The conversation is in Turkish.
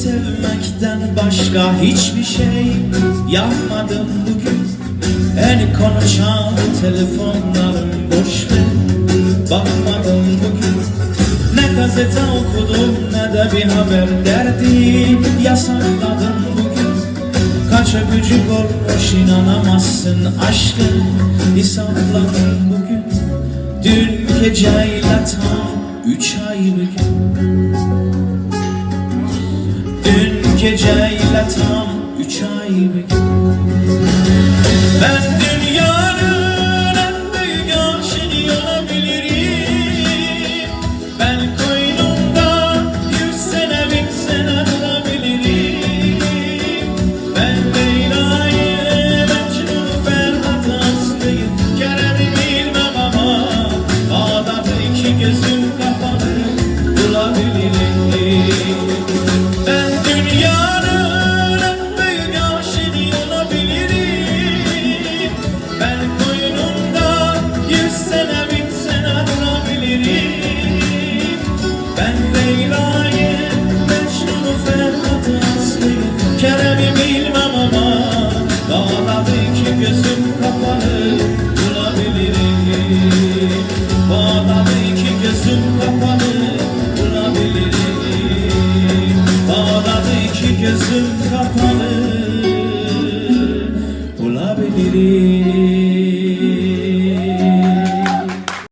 sevmekten başka hiçbir şey yapmadım bugün. En konuşan telefonlarım boş ver, bakmadım bugün. Ne gazete okudum ne de bir haber derdi yasakladım bugün. Kaç öpücük olmuş inanamazsın, aşkın hesapladım bugün. Dün geceyle tam 3 ay bugün. Dün geceyle tam 3 ay bugün. Ben dünyanın en büyük aşığı olabilirim. Ben koynumda 100 sene 1000 sene durabilirim. Ben Leyla'yı, Mecnun'u, Ferhat'ı, Aslı'yı, Kerem'i bilmem ama Bağdat'ı iki gözüm kapalı bulabilirim. Ben dünyanın en büyük aşığı olabilirim. Ben koynumda 100 sene 1000 sene durabilirim. Ben Leyla'yı, Mecnun'u, Ferhat'ı, Aslı'yı, Kerem'i bilmem ama Bağdat'ı iki gözüm kapalı bulabilirim. Bağdat'ı iki gözüm kapalı bulabilirim. Bağdat'ı iki gözüm kapalı bulabilirim.